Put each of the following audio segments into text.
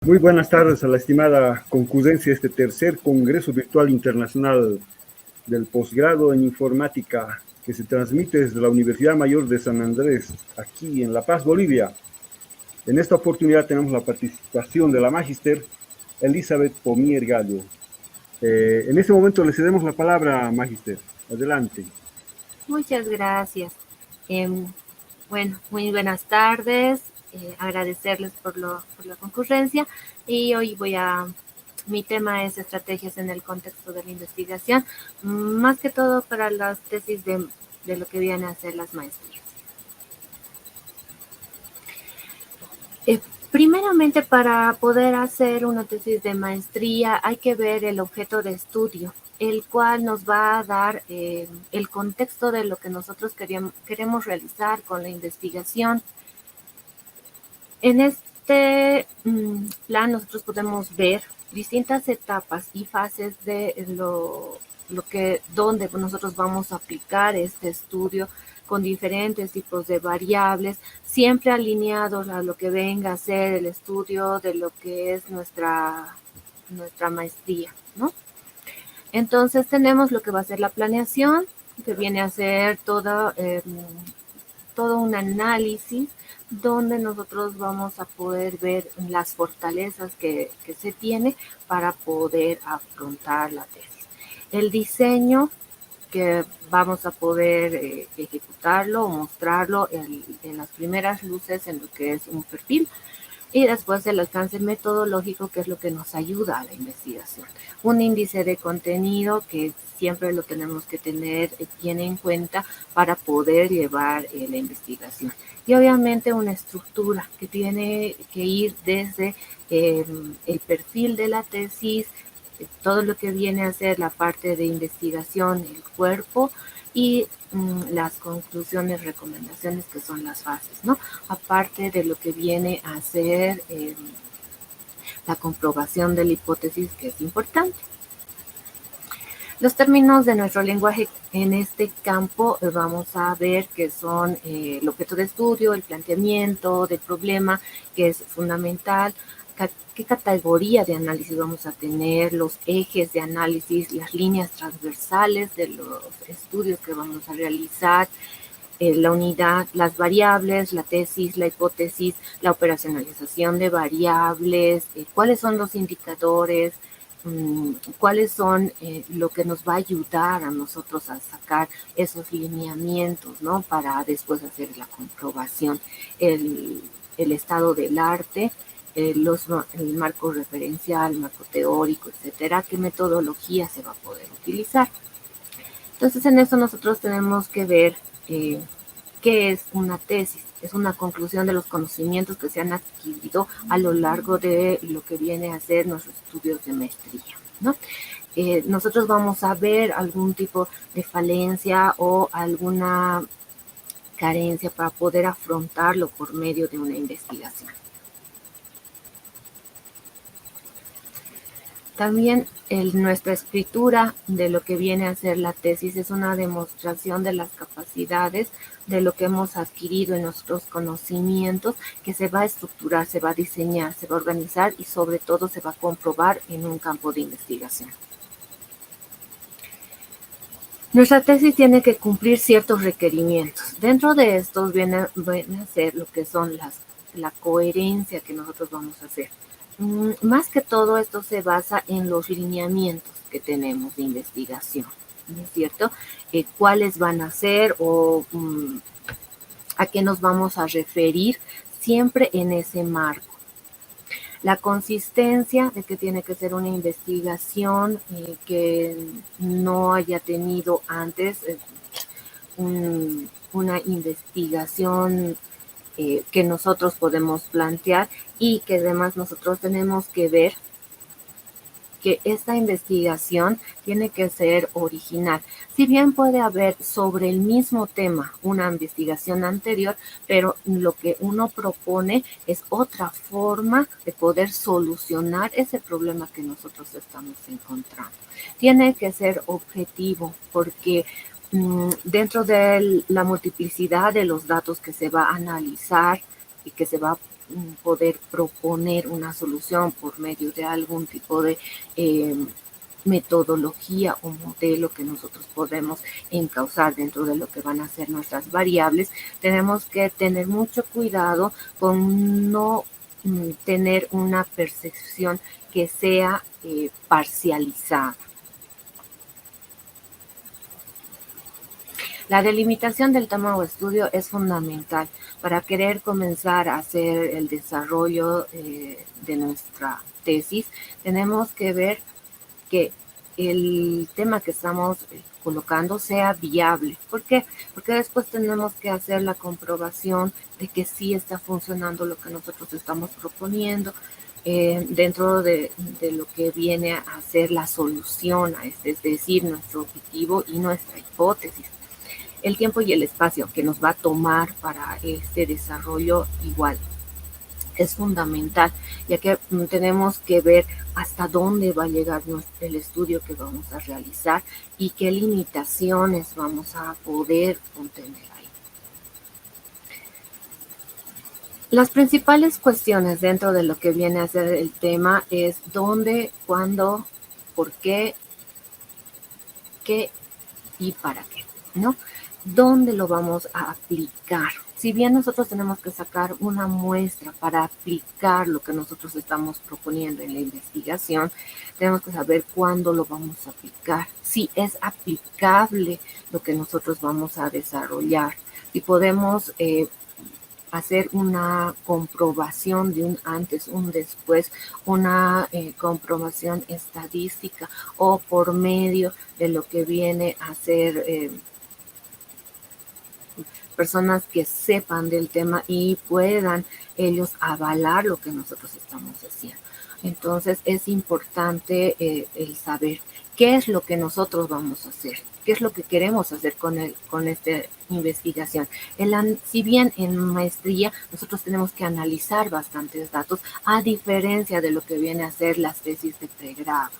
Muy buenas tardes a la estimada concurrencia de este tercer Congreso Virtual Internacional del Posgrado en Informática que se transmite desde la Universidad Mayor de San Andrés, aquí en La Paz, Bolivia. En esta oportunidad tenemos la participación de la Magíster Elizabeth Pomier Gallo. En este momento le cedemos la palabra, Magíster. Adelante. Muchas gracias. Bueno, muy buenas tardes. Agradecerles por la concurrencia. Y hoy mi tema es estrategias en el contexto de la investigación, más que todo para las tesis de lo que vienen a ser las maestrías. Primeramente, para poder hacer una tesis de maestría hay que ver el objeto de estudio, el cual nos va a dar el contexto de lo que nosotros queremos realizar con la investigación. En este plan nosotros podemos ver distintas etapas y fases de donde nosotros vamos a aplicar este estudio con diferentes tipos de variables, siempre alineados a lo que venga a ser el estudio de lo que es nuestra maestría, ¿no? Entonces tenemos lo que va a ser la planeación, que viene a ser todo un análisis donde nosotros vamos a poder ver las fortalezas que se tiene para poder afrontar la tesis. El diseño, que vamos a poder ejecutarlo o mostrarlo en las primeras luces en lo que es un perfil, y después el alcance metodológico, que es lo que nos ayuda a la investigación. Un índice de contenido que siempre lo tenemos que tener bien en cuenta para poder llevar la investigación. Y obviamente una estructura que tiene que ir desde el perfil de la tesis, todo lo que viene a ser la parte de investigación, el cuerpo, y las conclusiones, recomendaciones, que son las fases, ¿no? Aparte de lo que viene a ser la comprobación de la hipótesis, que es importante. Los términos de nuestro lenguaje en este campo vamos a ver que son el objeto de estudio, el planteamiento del problema, que es fundamental, qué categoría de análisis vamos a tener, los ejes de análisis, las líneas transversales de los estudios que vamos a realizar, la unidad, las variables, la tesis, la hipótesis, la operacionalización de variables, cuáles son los indicadores, cuáles son lo que nos va a ayudar a nosotros a sacar esos lineamientos, ¿no? Para después hacer la comprobación, el estado del arte, el marco referencial, marco teórico, etcétera, qué metodología se va a poder utilizar. Entonces, en eso nosotros tenemos que ver qué es una tesis. Es una conclusión de los conocimientos que se han adquirido a lo largo de lo que viene a ser nuestros estudios de maestría, ¿no? Nosotros vamos a ver algún tipo de falencia o alguna carencia para poder afrontarlo por medio de una investigación. También nuestra escritura de lo que viene a ser la tesis es una demostración de las capacidades, de lo que hemos adquirido en nuestros conocimientos, que se va a estructurar, se va a diseñar, se va a organizar y sobre todo se va a comprobar en un campo de investigación. Nuestra tesis tiene que cumplir ciertos requerimientos. Dentro de estos viene a ser lo que son la coherencia que nosotros vamos a hacer. Más que todo esto se basa en los lineamientos que tenemos de investigación, ¿no es cierto? ¿Cuáles van a ser o a qué nos vamos a referir siempre en ese marco? La consistencia de que tiene que ser una investigación que no haya tenido antes una investigación que nosotros podemos plantear, y que además nosotros tenemos que ver que esta investigación tiene que ser original. Si bien puede haber sobre el mismo tema una investigación anterior, pero lo que uno propone es otra forma de poder solucionar ese problema que nosotros estamos encontrando. Tiene que ser objetivo, porque dentro de la multiplicidad de los datos que se va a analizar y que se va poder proponer una solución por medio de algún tipo de metodología o modelo que nosotros podemos encauzar dentro de lo que van a ser nuestras variables, tenemos que tener mucho cuidado con no tener una percepción que sea parcializada. La delimitación del tema o estudio es fundamental para querer comenzar a hacer el desarrollo de nuestra tesis. Tenemos que ver que el tema que estamos colocando sea viable. ¿Por qué? Porque después tenemos que hacer la comprobación de que sí está funcionando lo que nosotros estamos proponiendo dentro de lo que viene a ser la solución a este, es decir, nuestro objetivo y nuestra hipótesis. El tiempo y el espacio que nos va a tomar para este desarrollo igual es fundamental, ya que tenemos que ver hasta dónde va a llegar el estudio que vamos a realizar y qué limitaciones vamos a poder contener ahí. Las principales cuestiones dentro de lo que viene a ser el tema es dónde, cuándo, por qué y para qué, ¿no? ¿Dónde lo vamos a aplicar? Si bien nosotros tenemos que sacar una muestra para aplicar lo que nosotros estamos proponiendo en la investigación, tenemos que saber cuándo lo vamos a aplicar, si es aplicable lo que nosotros vamos a desarrollar, y podemos hacer una comprobación de un antes, un después, una comprobación estadística o por medio de lo que viene a ser personas que sepan del tema y puedan ellos avalar lo que nosotros estamos haciendo. Entonces es importante el saber qué es lo que nosotros vamos a hacer, qué es lo que queremos hacer con esta investigación. Si bien en maestría nosotros tenemos que analizar bastantes datos, a diferencia de lo que viene a ser las tesis de pregrado.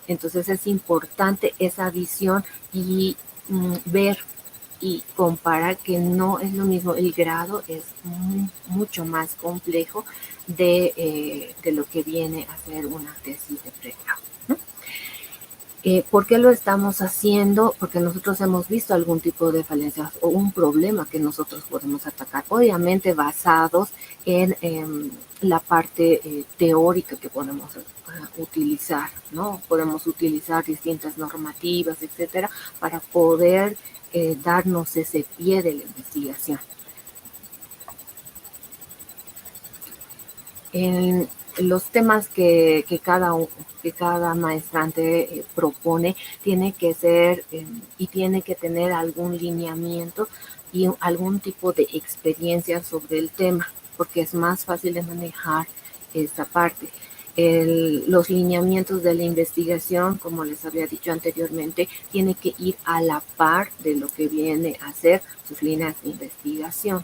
Entonces es importante esa visión y ver y comparar que no es lo mismo. El grado es mucho más complejo de lo que viene a ser una tesis de pregrado, ¿no? ¿Por qué lo estamos haciendo? Porque nosotros hemos visto algún tipo de falencias o un problema que nosotros podemos atacar, obviamente basados en la parte teórica que podemos utilizar, ¿no? Podemos utilizar distintas normativas, etcétera, para poder darnos ese pie de la investigación. En los temas que cada maestrante propone tiene que ser y tiene que tener algún lineamiento y algún tipo de experiencia sobre el tema, porque es más fácil de manejar esta parte. Los lineamientos de la investigación, como les había dicho anteriormente, tiene que ir a la par de lo que viene a ser sus líneas de investigación.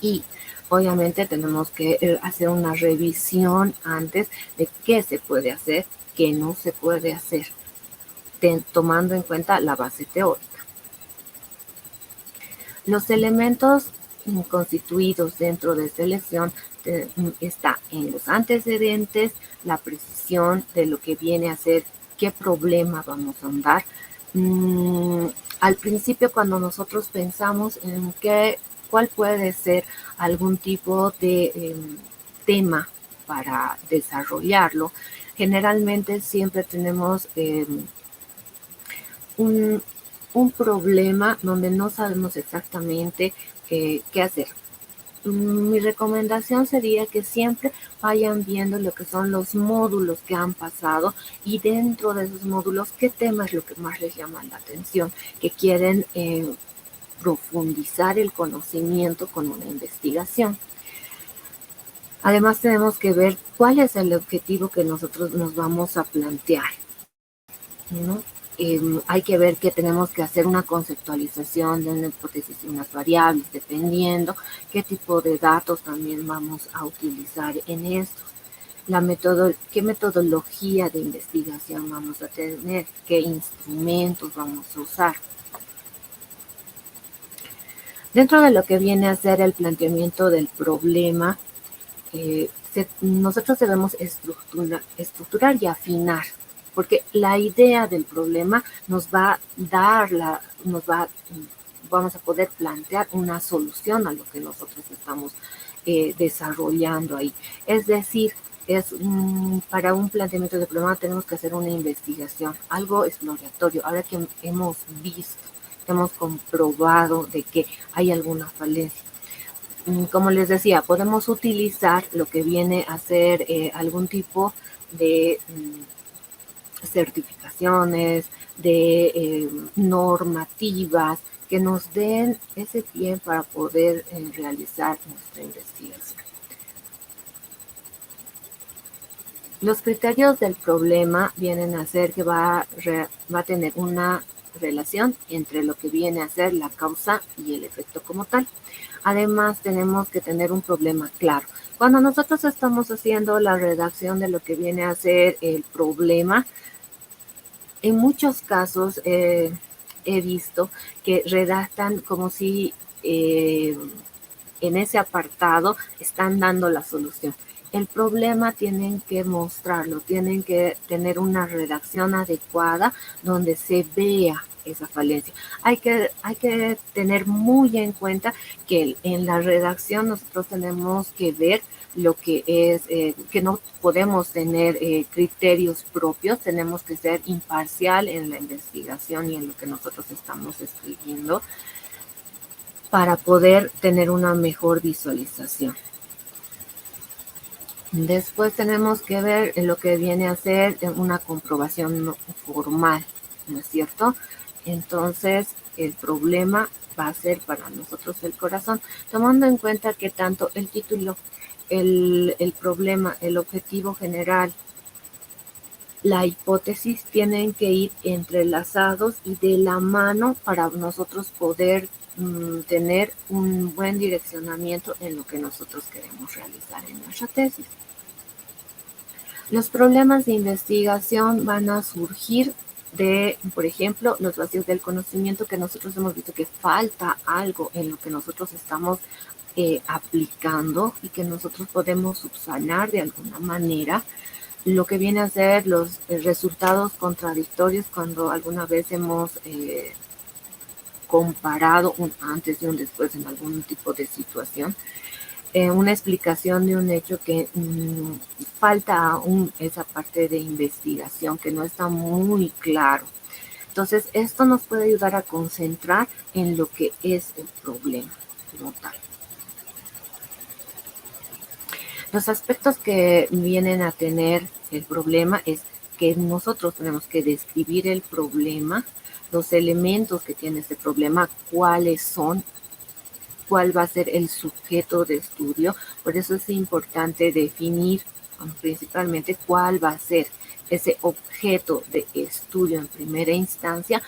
Y obviamente tenemos que hacer una revisión antes de qué se puede hacer, qué no se puede hacer, tomando en cuenta la base teórica. Los elementos constituidos dentro de selección está en los antecedentes, la precisión de lo que viene a ser, qué problema vamos a andar. Al principio, cuando nosotros pensamos en cuál puede ser algún tipo de tema para desarrollarlo, generalmente siempre tenemos un problema donde no sabemos exactamente qué hacer. Mi recomendación sería que siempre vayan viendo lo que son los módulos que han pasado y dentro de esos módulos qué tema es lo que más les llama la atención, que quieren profundizar el conocimiento con una investigación. Además tenemos que ver cuál es el objetivo que nosotros nos vamos a plantear, ¿no? Hay que ver que tenemos que hacer una conceptualización de una hipótesis y unas variables, dependiendo qué tipo de datos también vamos a utilizar en esto. ¿Qué metodología de investigación vamos a tener? ¿Qué instrumentos vamos a usar? Dentro de lo que viene a ser el planteamiento del problema, nosotros debemos estructurar y afinar, porque la idea del problema nos va a dar vamos a poder plantear una solución a lo que nosotros estamos desarrollando ahí. Es decir, para un planteamiento de problema tenemos que hacer una investigación, algo exploratorio. Ahora que hemos visto, hemos comprobado de que hay alguna falencia. Como les decía, podemos utilizar lo que viene a ser algún tipo de certificaciones, de normativas que nos den ese pie para poder realizar nuestra investigación. Los criterios del problema vienen a ser que va a tener una relación entre lo que viene a ser la causa y el efecto como tal. Además, tenemos que tener un problema claro. Cuando nosotros estamos haciendo la redacción de lo que viene a ser el problema, en muchos casos he visto que redactan como si en ese apartado están dando la solución. El problema tienen que mostrarlo, tienen que tener una redacción adecuada donde se vea esa falencia. Hay que tener muy en cuenta que en la redacción nosotros tenemos que ver lo que es, que no podemos tener criterios propios, tenemos que ser imparcial en la investigación y en lo que nosotros estamos escribiendo para poder tener una mejor visualización. Después tenemos que ver lo que viene a ser una comprobación formal, ¿no es cierto? Entonces, el problema va a ser para nosotros el corazón, tomando en cuenta que tanto el título, el problema, el objetivo general, la hipótesis tienen que ir entrelazados y de la mano para nosotros poder tener un buen direccionamiento en lo que nosotros queremos realizar en nuestra tesis. Los problemas de investigación van a surgir de, por ejemplo, los vacíos del conocimiento, que nosotros hemos visto que falta algo en lo que nosotros estamos aplicando y que nosotros podemos subsanar de alguna manera. Lo que viene a ser los resultados contradictorios cuando alguna vez hemos comparado un antes y un después en algún tipo de situación. Una explicación de un hecho que falta aún esa parte de investigación que no está muy claro. Entonces, esto nos puede ayudar a concentrar en lo que es el problema como tal. Los aspectos que vienen a tener el problema es que nosotros tenemos que describir el problema, los elementos que tiene este problema, cuáles son, cuál va a ser el sujeto de estudio. Por eso es importante definir principalmente cuál va a ser ese objeto de estudio en primera instancia,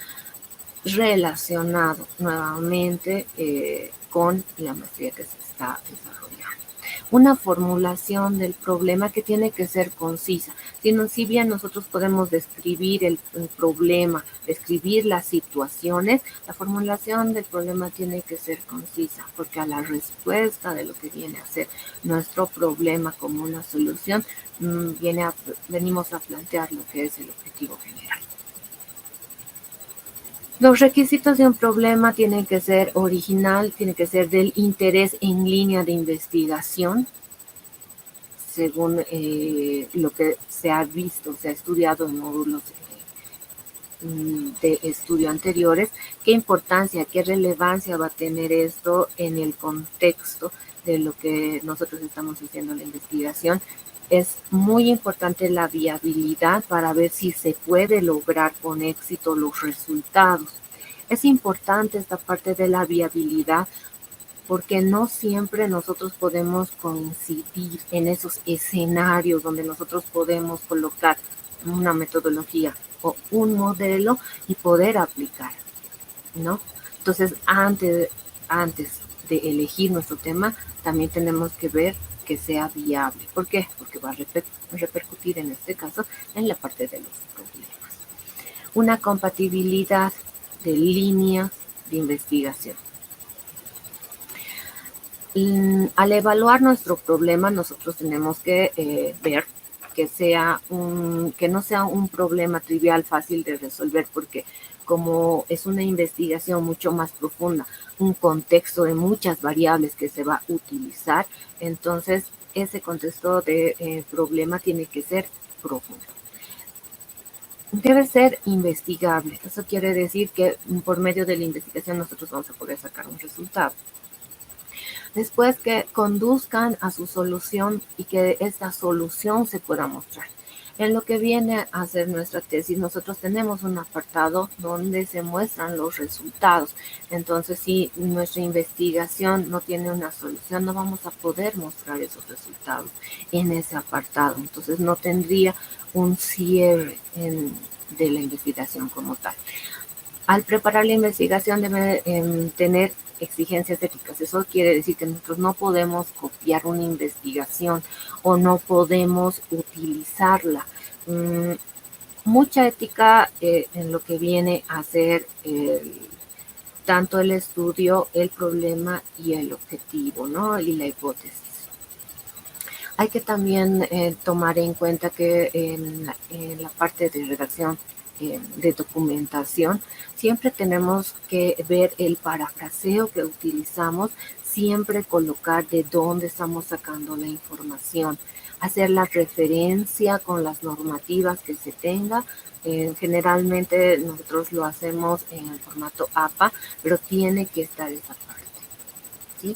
relacionado nuevamente con la maestría que se está desarrollando. Una formulación del problema que tiene que ser concisa. Si bien nosotros podemos describir el problema, describir las situaciones, la formulación del problema tiene que ser concisa, porque a la respuesta de lo que viene a ser nuestro problema como una solución, venimos a plantear lo que es el objetivo general. Los requisitos de un problema tienen que ser original, tiene que ser del interés en línea de investigación, según lo que se ha visto, se ha estudiado en módulos de estudio anteriores. ¿Qué importancia, qué relevancia va a tener esto en el contexto de lo que nosotros estamos haciendo en la investigación? Es muy importante la viabilidad para ver si se puede lograr con éxito los resultados. Es importante esta parte de la viabilidad porque no siempre nosotros podemos coincidir en esos escenarios donde nosotros podemos colocar una metodología o un modelo y poder aplicar, ¿no? Entonces, antes de elegir nuestro tema, también tenemos que ver que sea viable. ¿Por qué? Porque va a repercutir en este caso en la parte de los problemas. Una compatibilidad de líneas de investigación. Al evaluar nuestro problema, nosotros tenemos que ver que no sea un problema trivial, fácil de resolver, porque como es una investigación mucho más profunda, un contexto de muchas variables que se va a utilizar, entonces ese contexto de problema tiene que ser profundo. Debe ser investigable. Eso quiere decir que por medio de la investigación nosotros vamos a poder sacar un resultado. Después que conduzcan a su solución y que esta solución se pueda mostrar. En lo que viene a ser nuestra tesis, nosotros tenemos un apartado donde se muestran los resultados. Entonces, si nuestra investigación no tiene una solución, no vamos a poder mostrar esos resultados en ese apartado. Entonces, no tendría un cierre de la investigación como tal. Al preparar la investigación debe tener exigencias éticas. Eso quiere decir que nosotros no podemos copiar una investigación o no podemos utilizarla. Mucha ética en lo que viene a ser tanto el estudio, el problema y el objetivo, ¿no? Y la hipótesis. Hay que también tomar en cuenta que en la parte de redacción de documentación, siempre tenemos que ver el parafraseo que utilizamos, siempre colocar de dónde estamos sacando la información, hacer la referencia con las normativas que se tenga. Generalmente nosotros lo hacemos en el formato APA, pero tiene que estar esa parte, ¿sí?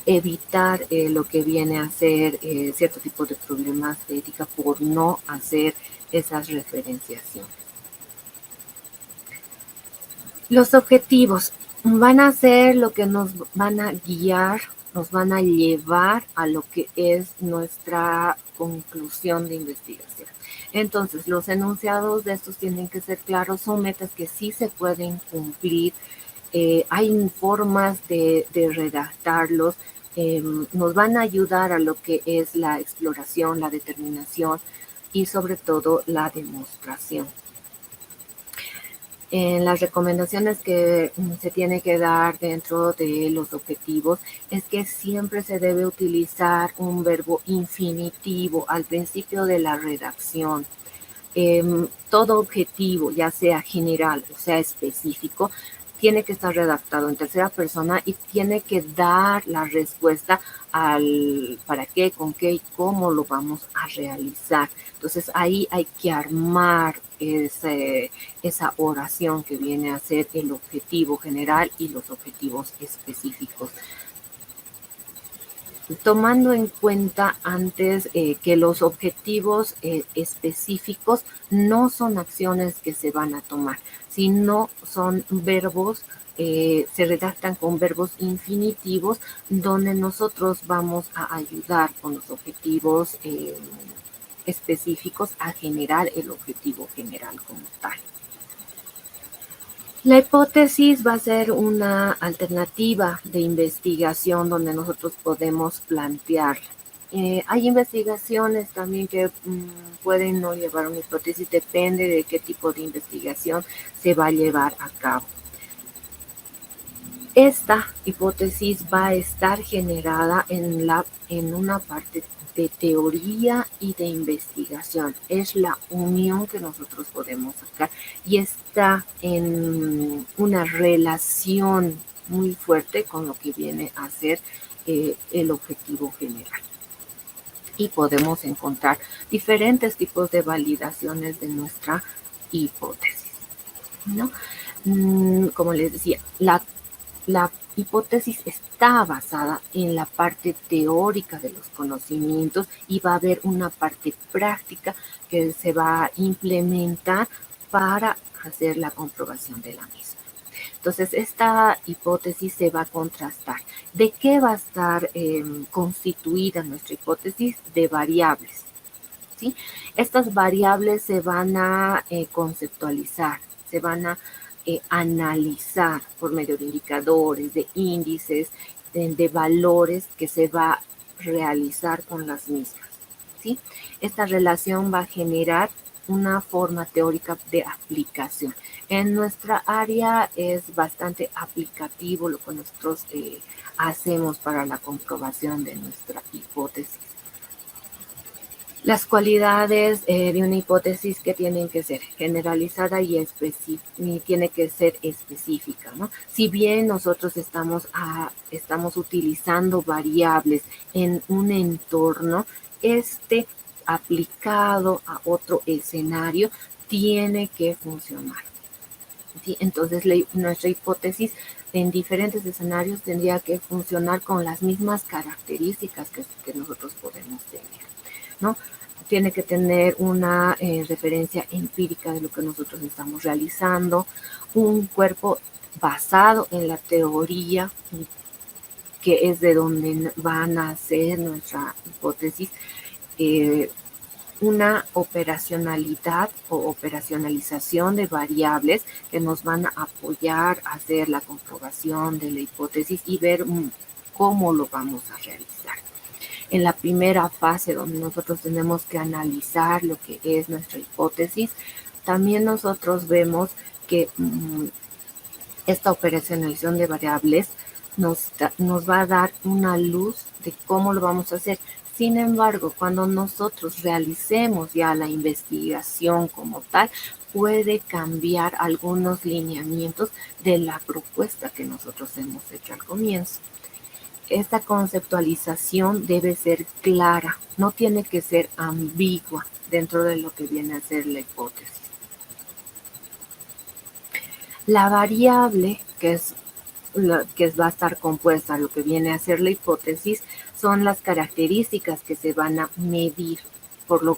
Evitar lo que viene a ser cierto tipo de problemas de ética por no hacer esas referenciaciones. Los objetivos van a ser lo que nos van a guiar, nos van a llevar a lo que es nuestra conclusión de investigación. Entonces, los enunciados de estos tienen que ser claros, son metas que sí se pueden cumplir, hay formas de redactarlos, nos van a ayudar a lo que es la exploración, la determinación y sobre todo la demostración. En las recomendaciones que se tiene que dar dentro de los objetivos es que siempre se debe utilizar un verbo infinitivo al principio de la redacción. Todo objetivo, ya sea general o sea específico, tiene que estar redactado en tercera persona y tiene que dar la respuesta al para qué, con qué y cómo lo vamos a realizar. Entonces ahí hay que armar esa oración que viene a ser el objetivo general y los objetivos específicos. Tomando en cuenta antes que los objetivos específicos no son acciones que se van a tomar, sino son verbos, se redactan con verbos infinitivos donde nosotros vamos a ayudar con los objetivos específicos a generar el objetivo general como tal. La hipótesis va a ser una alternativa de investigación donde nosotros podemos plantearla. Hay investigaciones también que pueden no llevar una hipótesis, depende de qué tipo de investigación se va a llevar a cabo. Esta hipótesis va a estar generada en una parte de teoría y de investigación. Es la unión que nosotros podemos sacar y está en una relación muy fuerte con lo que viene a ser el objetivo general. Y podemos encontrar diferentes tipos de validaciones de nuestra hipótesis, ¿no? Como les decía, la hipótesis está basada en la parte teórica de los conocimientos y va a haber una parte práctica que se va a implementar para hacer la comprobación de la misma. Entonces, esta hipótesis se va a contrastar. ¿De qué va a estar constituida nuestra hipótesis? De variables, ¿sí? Estas variables se van a conceptualizar, se van a analizar por medio de indicadores, de índices, de valores que se va a realizar con las mismas, ¿sí? Esta relación va a generar una forma teórica de aplicación. En nuestra área es bastante aplicativo lo que nosotros hacemos para la comprobación de nuestra hipótesis. Las cualidades de una hipótesis que tienen que ser generalizada y tiene que ser específica, ¿no? Si bien nosotros estamos utilizando variables en un entorno, aplicado a otro escenario tiene que funcionar, ¿sí? Entonces nuestra hipótesis en diferentes escenarios tendría que funcionar con las mismas características que nosotros podemos tener, ¿no? Tiene que tener una referencia empírica de lo que nosotros estamos realizando, un cuerpo basado en la teoría, que es de donde va a nacer nuestra hipótesis, una operacionalidad o operacionalización de variables que nos van a apoyar a hacer la comprobación de la hipótesis y ver cómo lo vamos a realizar. En la primera fase, donde nosotros tenemos que analizar lo que es nuestra hipótesis, también nosotros vemos que esta operacionalización de variables nos va a dar una luz de cómo lo vamos a hacer. Sin embargo, cuando nosotros realicemos ya la investigación como tal, puede cambiar algunos lineamientos de la propuesta que nosotros hemos hecho al comienzo. Esta conceptualización debe ser clara, no tiene que ser ambigua dentro de lo que viene a ser la hipótesis. La variable que va a estar compuesta, lo que viene a ser la hipótesis, son las características que se van a medir, por lo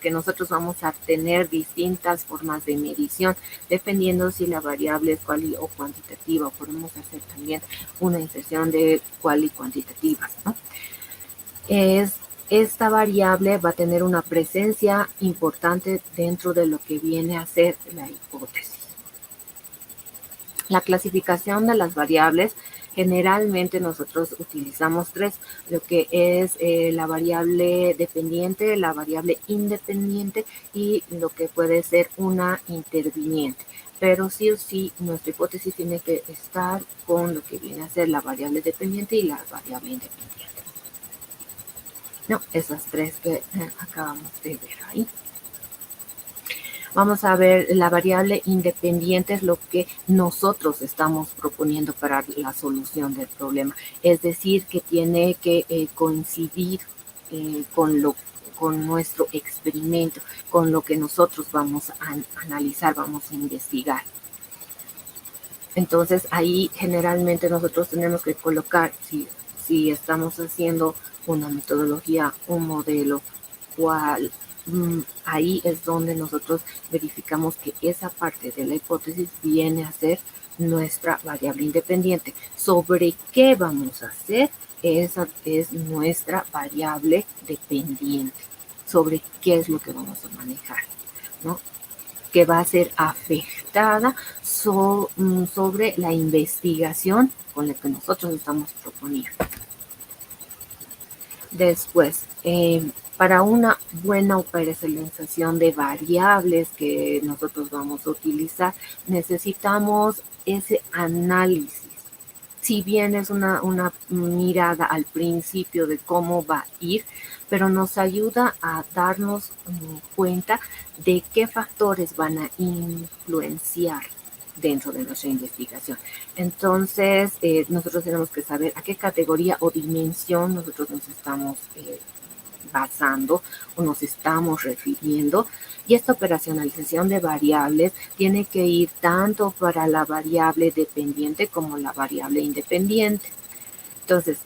que nosotros vamos a tener distintas formas de medición, dependiendo si la variable es cuali o cuantitativa. Podemos hacer también una inserción de cuali y cuantitativas, ¿no? Esta variable va a tener una presencia importante dentro de lo que viene a ser la hipótesis. La clasificación de las variables, generalmente nosotros utilizamos tres, lo que es la variable dependiente, la variable independiente y lo que puede ser una interviniente. Pero sí o sí, nuestra hipótesis tiene que estar con lo que viene a ser la variable dependiente y la variable independiente. No, esas tres que acabamos de ver ahí. Vamos a ver, la variable independiente es lo que nosotros estamos proponiendo para la solución del problema. Es decir, que tiene que coincidir con nuestro experimento, con lo que nosotros vamos a analizar, vamos a investigar. Entonces, ahí generalmente nosotros tenemos que colocar, si estamos haciendo una metodología, un modelo, ahí es donde nosotros verificamos que esa parte de la hipótesis viene a ser nuestra variable independiente. ¿Sobre qué vamos a hacer? Esa es nuestra variable dependiente. ¿Sobre qué es lo que vamos a manejar, ¿no? Que va a ser afectada sobre la investigación con la que nosotros estamos proponiendo. Después, para una buena operacionalización de variables que nosotros vamos a utilizar, necesitamos ese análisis. Si bien es una mirada al principio de cómo va a ir, pero nos ayuda a darnos cuenta de qué factores van a influenciar dentro de nuestra investigación. Entonces, nosotros tenemos que saber a qué categoría o dimensión nosotros nos estamos basando o nos estamos refiriendo, y esta operacionalización de variables tiene que ir tanto para la variable dependiente como la variable independiente. Entonces,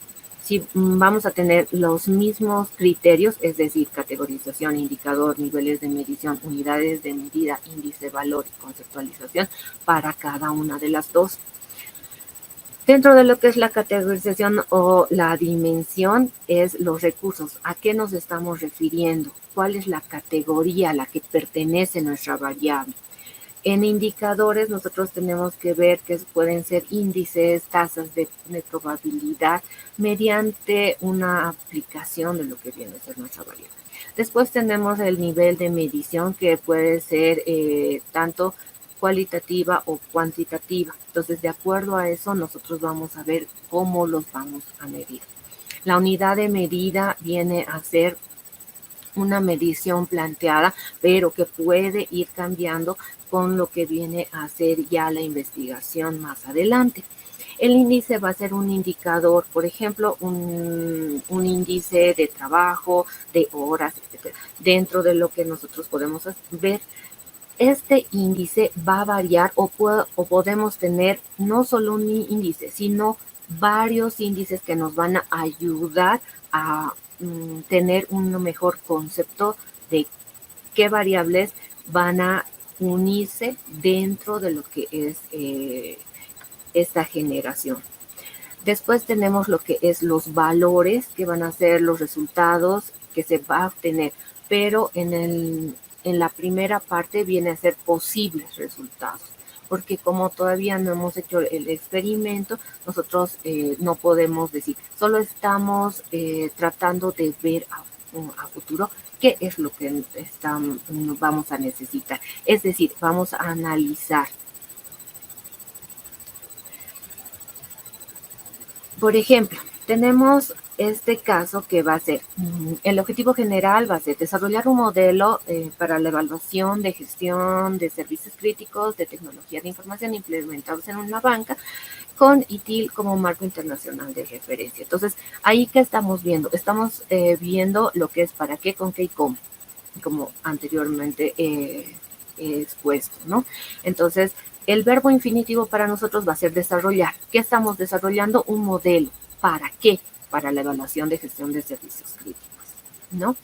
si vamos a tener los mismos criterios, es decir, categorización, indicador, niveles de medición, unidades de medida, índice, valor y conceptualización para cada una de las dos. Dentro de lo que es la categorización o la dimensión es los recursos. ¿A qué nos estamos refiriendo? ¿Cuál es la categoría a la que pertenece nuestra variable? En indicadores nosotros tenemos que ver que pueden ser índices, tasas de probabilidad mediante una aplicación de lo que viene a ser nuestra variable. Después tenemos el nivel de medición que puede ser tanto cualitativa o cuantitativa. Entonces, de acuerdo a eso, nosotros vamos a ver cómo los vamos a medir. La unidad de medida viene a ser una medición planteada, pero que puede ir cambiando con lo que viene a ser ya la investigación más adelante. El índice va a ser un indicador, por ejemplo, un índice de trabajo, de horas, etc. Dentro de lo que nosotros podemos ver, este índice va a variar o podemos tener no solo un índice, sino varios índices que nos van a ayudar a tener un mejor concepto de qué variables van a unirse dentro de lo que es esta generación. Después tenemos lo que es los valores, que van a ser los resultados que se va a obtener, pero en la primera parte viene a ser posibles resultados, porque como todavía no hemos hecho el experimento, nosotros no podemos decir, solo estamos tratando de ver a futuro qué es lo que vamos a necesitar. Es decir, vamos a analizar. Por ejemplo, tenemos este caso que va a ser, el objetivo general va a ser desarrollar un modelo para la evaluación de gestión de servicios críticos de tecnología de información implementados en una banca con ITIL como marco internacional de referencia. Entonces, ahí que estamos viendo, viendo lo que es para qué, con qué y cómo, como anteriormente he expuesto, ¿no? Entonces, el verbo infinitivo para nosotros va a ser desarrollar. ¿Qué estamos desarrollando? Un modelo. ¿Para qué? Para la evaluación de gestión de servicios críticos, ¿no?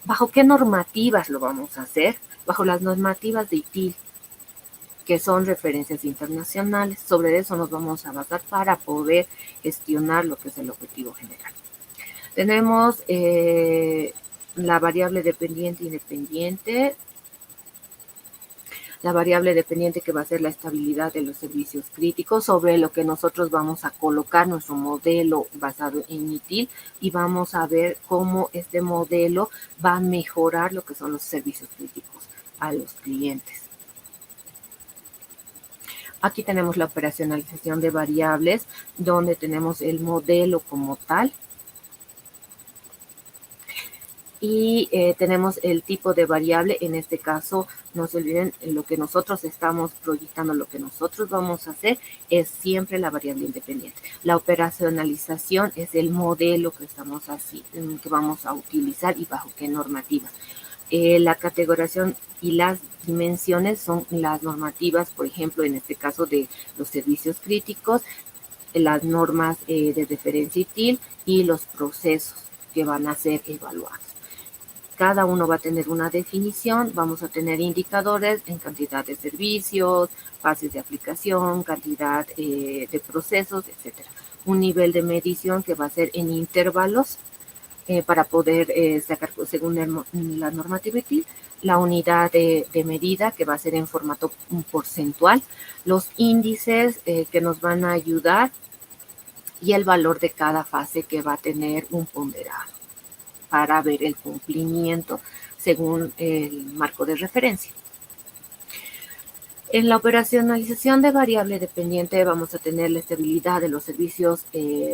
¿Bajo qué normativas lo vamos a hacer? Bajo las normativas de ITIL, que son referencias internacionales. Sobre eso nos vamos a basar para poder gestionar lo que es el objetivo general. Tenemos la variable dependiente e independiente. La variable dependiente que va a ser la estabilidad de los servicios críticos, sobre lo que nosotros vamos a colocar nuestro modelo basado en ITIL y vamos a ver cómo este modelo va a mejorar lo que son los servicios críticos a los clientes. Aquí tenemos la operacionalización de variables, donde tenemos el modelo como tal. Y tenemos el tipo de variable, en este caso, no se olviden, lo que nosotros estamos proyectando, lo que nosotros vamos a hacer es siempre la variable independiente. La operacionalización es el modelo que que vamos a utilizar y bajo qué normativas. La categorización y las dimensiones son las normativas, por ejemplo, en este caso de los servicios críticos, las normas de referencia ITIL y los procesos que van a ser evaluados. Cada uno va a tener una definición, vamos a tener indicadores en cantidad de servicios, fases de aplicación, cantidad de procesos, etc. Un nivel de medición que va a ser en intervalos para poder sacar según la normativa ITIL, la unidad de medida que va a ser en formato porcentual, los índices que nos van a ayudar y el valor de cada fase que va a tener un ponderado para ver el cumplimiento según el marco de referencia. En la operacionalización de variable dependiente vamos a tener la estabilidad de los servicios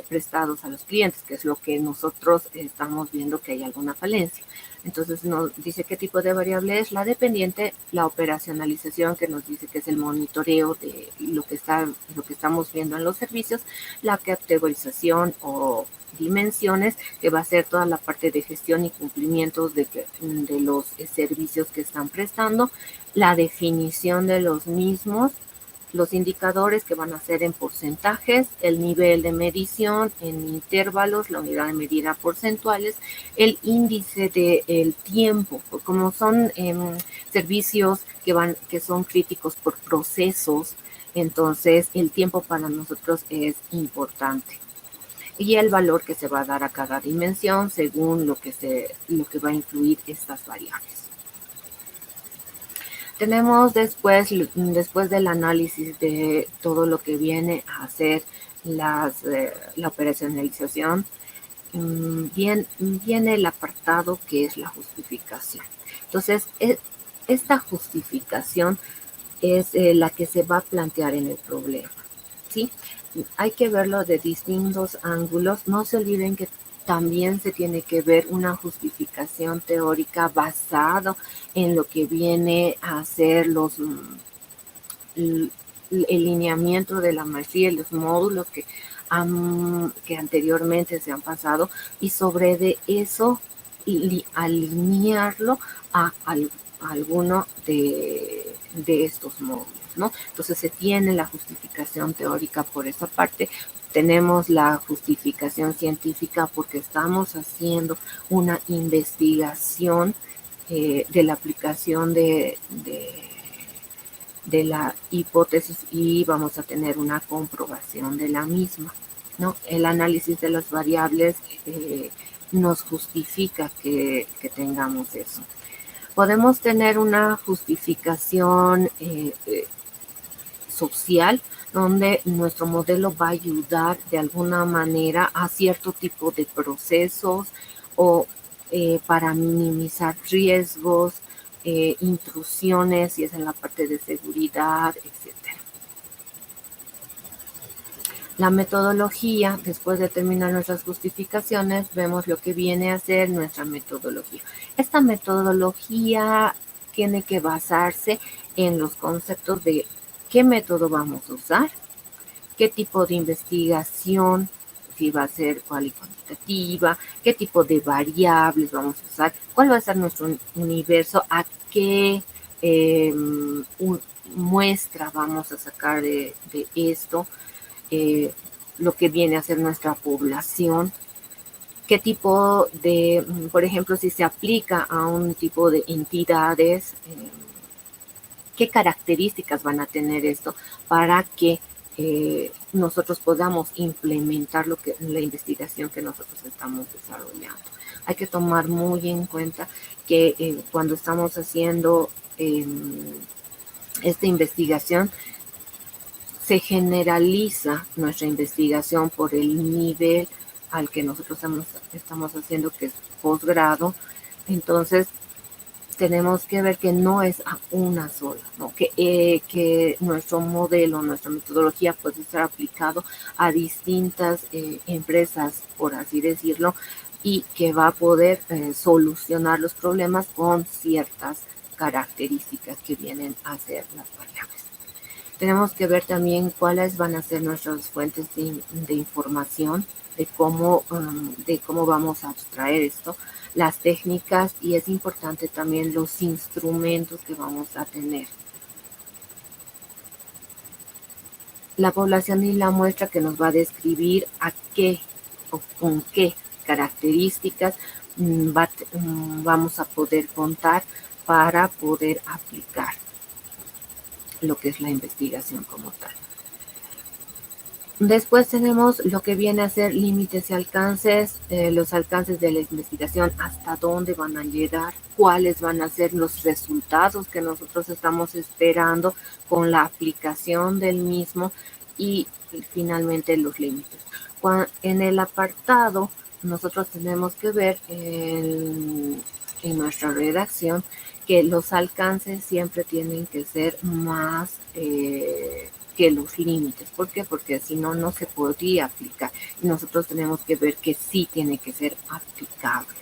prestados a los clientes, que es lo que nosotros estamos viendo que hay alguna falencia. Entonces nos dice qué tipo de variable es la dependiente, la operacionalización que nos dice que es el monitoreo de lo que estamos viendo en los servicios, la categorización o dimensiones, que va a ser toda la parte de gestión y cumplimientos de los servicios que están prestando, la definición de los mismos, los indicadores que van a ser en porcentajes, el nivel de medición en intervalos, la unidad de medida porcentuales, el índice del tiempo, como son servicios que son críticos por procesos, entonces el tiempo para nosotros es importante. Y el valor que se va a dar a cada dimensión según lo que va a incluir estas variables. Tenemos después del análisis de todo lo que viene a hacer la operacionalización, viene el apartado que es la justificación. Entonces, esta justificación es la que se va a plantear en el problema, ¿sí? Hay que verlo de distintos ángulos. No se olviden que también se tiene que ver una justificación teórica basado en lo que viene a ser el lineamiento de la maestría, los módulos que anteriormente se han pasado, y sobre de eso alinearlo a alguno de estos módulos, ¿no? Entonces se tiene la justificación teórica por esa parte, tenemos la justificación científica porque estamos haciendo una investigación de la aplicación de la hipótesis y vamos a tener una comprobación de la misma, ¿no? El análisis de las variables nos justifica que tengamos eso. Podemos tener una justificación social, donde nuestro modelo va a ayudar de alguna manera a cierto tipo de procesos o para minimizar riesgos, intrusiones, si es en la parte de seguridad, etcétera. La metodología, después de terminar nuestras justificaciones, vemos lo que viene a ser nuestra metodología. Esta metodología tiene que basarse en los conceptos de qué método vamos a usar, qué tipo de investigación, si va a ser cualitativa, qué tipo de variables vamos a usar, cuál va a ser nuestro universo, a qué muestra vamos a sacar de esto, lo que viene a ser nuestra población, qué tipo de, por ejemplo, si se aplica a un tipo de entidades, qué características van a tener esto para que nosotros podamos implementar la investigación que nosotros estamos desarrollando. Hay que tomar muy en cuenta que cuando estamos haciendo esta investigación, se generaliza nuestra investigación por el nivel al que nosotros estamos haciendo, que es posgrado. Entonces, tenemos que ver que no es a una sola, ¿no? Que nuestro modelo, nuestra metodología puede estar aplicado a distintas empresas, por así decirlo, y que va a poder solucionar los problemas con ciertas características que vienen a ser las variables. Tenemos que ver también cuáles van a ser nuestras fuentes de información, de cómo vamos a abstraer esto, las técnicas, y es importante también los instrumentos que vamos a tener. La población y la muestra, que nos va a describir a qué o con qué características vamos a poder contar para poder aplicar lo que es la investigación como tal. Después tenemos lo que viene a ser límites y alcances, los alcances de la investigación, hasta dónde van a llegar, cuáles van a ser los resultados que nosotros estamos esperando con la aplicación del mismo, y finalmente los límites. En el apartado, nosotros tenemos que ver en nuestra redacción que los alcances siempre tienen que ser más que los límites. ¿Por qué? Porque si no, no se podría aplicar. Y nosotros tenemos que ver que sí tiene que ser aplicable.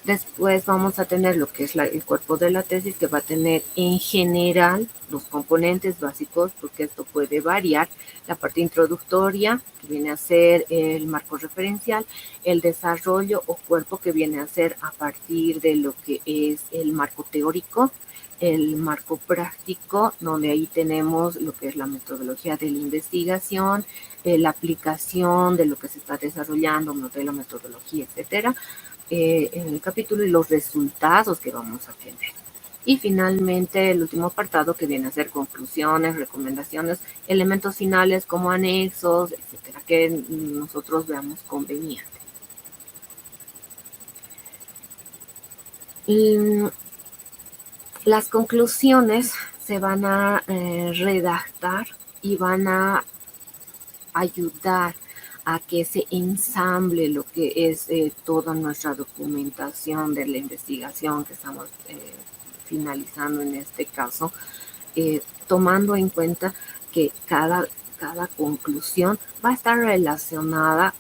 Después vamos a tener lo que es el cuerpo de la tesis, que va a tener en general los componentes básicos, porque esto puede variar. La parte introductoria, que viene a ser el marco referencial, el desarrollo o cuerpo, que viene a ser a partir de lo que es el marco teórico, el marco práctico, donde ahí tenemos lo que es la metodología de la investigación, la aplicación de lo que se está desarrollando, modelo, metodología, etcétera, en el capítulo, y los resultados que vamos a tener. Y finalmente el último apartado, que viene a ser conclusiones, recomendaciones, elementos finales como anexos, etcétera, que nosotros veamos conveniente. Las conclusiones se van a redactar y van a ayudar a que se ensamble lo que es toda nuestra documentación de la investigación que estamos finalizando en este caso, tomando en cuenta que cada conclusión va a estar relacionada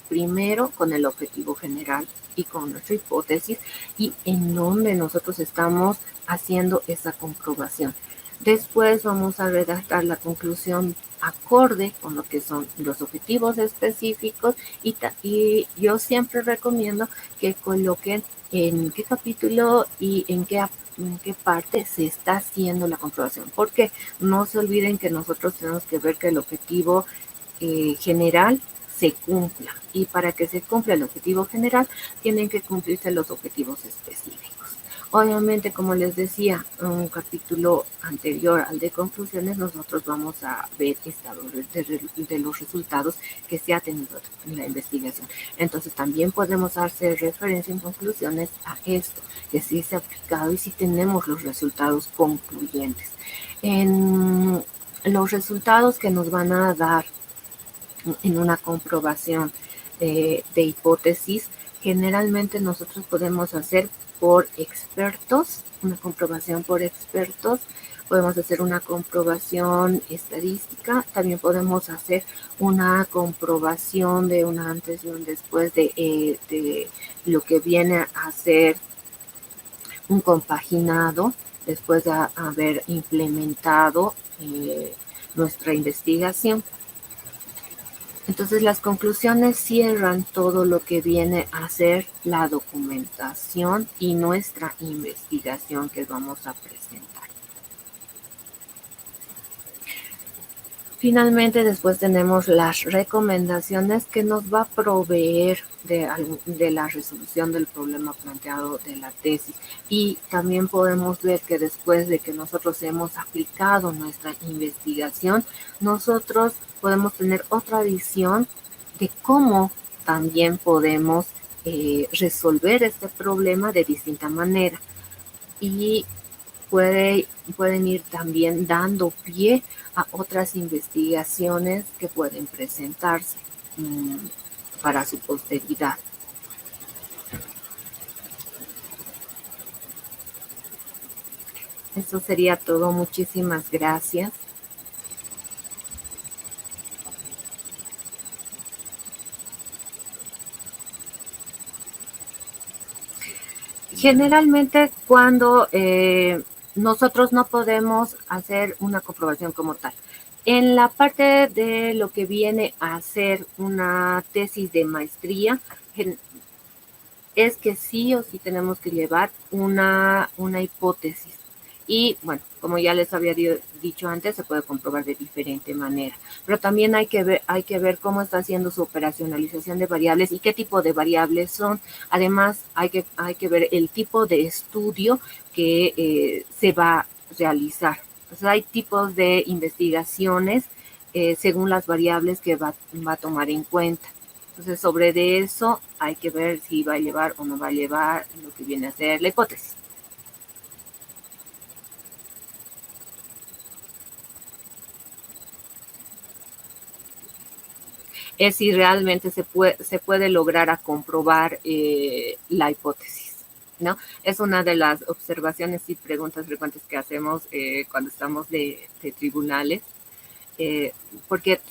primero con el objetivo general y con nuestra hipótesis y en donde nosotros estamos haciendo esa comprobación. Después vamos a redactar la conclusión acorde con lo que son los objetivos específicos y yo siempre recomiendo que coloquen en qué capítulo y en qué parte se está haciendo la comprobación, porque no se olviden que nosotros tenemos que ver que el objetivo general se cumpla, y para que se cumpla el objetivo general tienen que cumplirse los objetivos específicos. Obviamente, como les decía, en un capítulo anterior al de conclusiones, nosotros vamos a ver estados de los resultados que se ha tenido en la investigación. Entonces, también podemos hacer referencia en conclusiones a esto, que sí se ha aplicado y sí tenemos los resultados concluyentes. En los resultados que nos van a dar en una comprobación de hipótesis, generalmente nosotros podemos hacer por expertos, una comprobación por expertos, podemos hacer una comprobación estadística, también podemos hacer una comprobación de un antes y un después de lo que viene a ser un compaginado después de haber implementado nuestra investigación. Entonces las conclusiones cierran todo lo que viene a ser la documentación y nuestra investigación que vamos a presentar. Finalmente, después tenemos las recomendaciones que nos va a proveer de la resolución del problema planteado de la tesis. Y también podemos ver que después de que nosotros hemos aplicado nuestra investigación, nosotros podemos tener otra visión de cómo también podemos resolver este problema de distinta manera. Y pueden ir también dando pie a otras investigaciones que pueden presentarse para su posteridad. Eso sería todo. Muchísimas gracias. Generalmente cuando nosotros no podemos hacer una comprobación como tal. En la parte de lo que viene a ser una tesis de maestría, es que sí o sí tenemos que llevar una hipótesis. Y bueno, como ya les había dicho antes, se puede comprobar de diferente manera. Pero también hay que ver cómo está haciendo su operacionalización de variables y qué tipo de variables son. Además, hay que ver el tipo de estudio que se va a realizar. Entonces, hay tipos de investigaciones según las variables que va a tomar en cuenta. Entonces, sobre de eso hay que ver si va a llevar o no va a llevar lo que viene a ser la hipótesis. Es si realmente se puede lograr a comprobar la hipótesis, ¿no? Es una de las observaciones y preguntas frecuentes que hacemos cuando estamos de tribunales, porque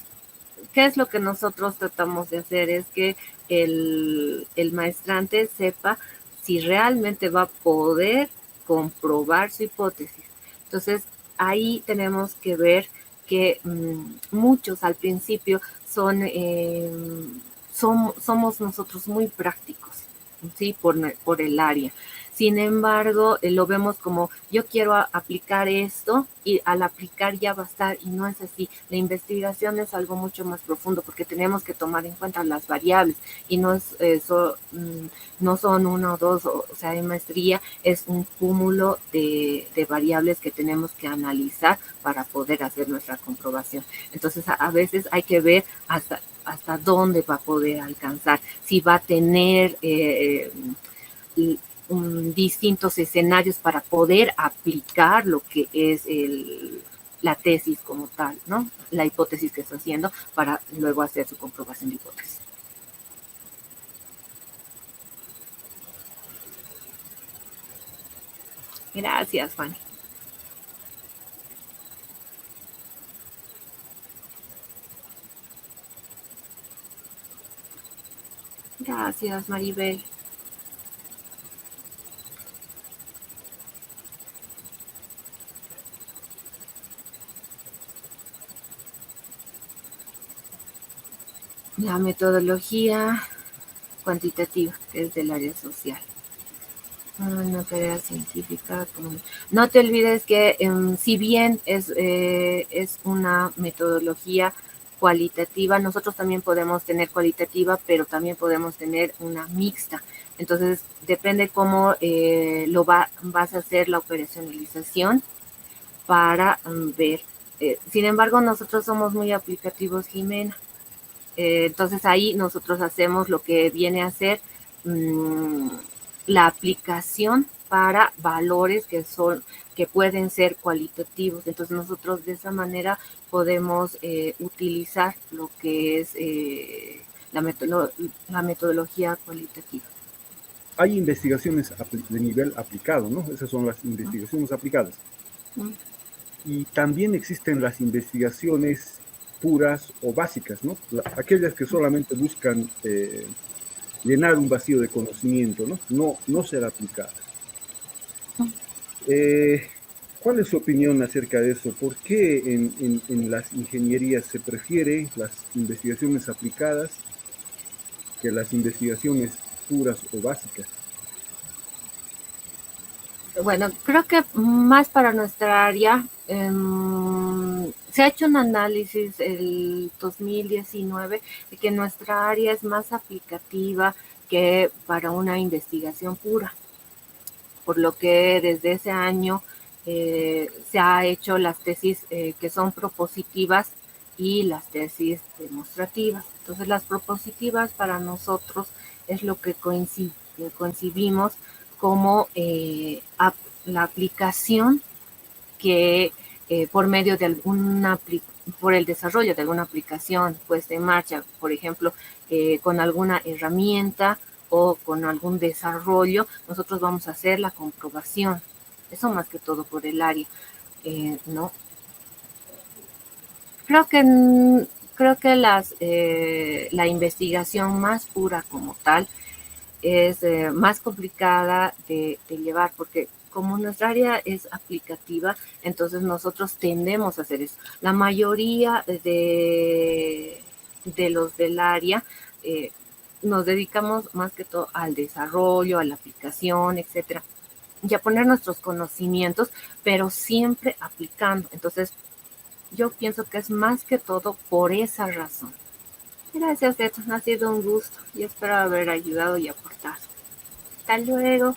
¿qué es lo que nosotros tratamos de hacer? Es que el maestrante sepa si realmente va a poder comprobar su hipótesis. Entonces, ahí tenemos que ver que muchos al principio somos nosotros muy prácticos, ¿sí? Por el área. Sin embargo, lo vemos como yo quiero aplicar esto y al aplicar ya va a estar, y no es así. La investigación es algo mucho más profundo porque tenemos que tomar en cuenta las variables y no son una o dos, o sea, en maestría es un cúmulo de variables que tenemos que analizar para poder hacer nuestra comprobación. Entonces, a veces hay que ver hasta dónde va a poder alcanzar, si va a tener distintos escenarios para poder aplicar lo que es la tesis como tal, ¿no? La hipótesis que está haciendo para luego hacer su comprobación de hipótesis. Gracias, Fanny. Gracias, Maribel. La metodología cuantitativa, que es del área social. Una tarea científica. No te olvides que si bien es una metodología cualitativa, nosotros también podemos tener cualitativa, pero también podemos tener una mixta. Entonces, depende cómo vas a hacer la operacionalización para ver. Sin embargo, nosotros somos muy aplicativos, Jimena. Entonces, ahí nosotros hacemos lo que viene a ser la aplicación para valores que pueden ser cualitativos. Entonces nosotros de esa manera podemos utilizar lo que es la metodología cualitativa. Hay investigaciones de nivel aplicado, ¿no? Esas son las investigaciones aplicadas. Y también existen las investigaciones puras o básicas, ¿no? Aquellas que solamente buscan llenar un vacío de conocimiento, ¿no? No ser aplicadas. ¿Cuál es su opinión acerca de eso? ¿Por qué en las ingenierías se prefiere las investigaciones aplicadas que las investigaciones puras o básicas? Bueno, creo que más para nuestra área, se ha hecho un análisis el 2019 de que nuestra área es más aplicativa que para una investigación pura, por lo que desde ese año se ha hecho las tesis que son propositivas y las tesis demostrativas. Entonces las propositivas para nosotros es lo que concibimos como la aplicación que por medio de por el desarrollo de alguna aplicación puesta en marcha, por ejemplo, con alguna herramienta o con algún desarrollo, nosotros vamos a hacer la comprobación. Eso más que todo por el área, ¿no? Creo que la investigación más pura como tal es más complicada de llevar, porque como nuestra área es aplicativa, entonces nosotros tendemos a hacer eso. La mayoría de los del área nos dedicamos más que todo al desarrollo, a la aplicación, etcétera, y a poner nuestros conocimientos, pero siempre aplicando. Entonces, yo pienso que es más que todo por esa razón. Gracias, Beto. Ha sido un gusto y espero haber ayudado y aportado. Hasta luego.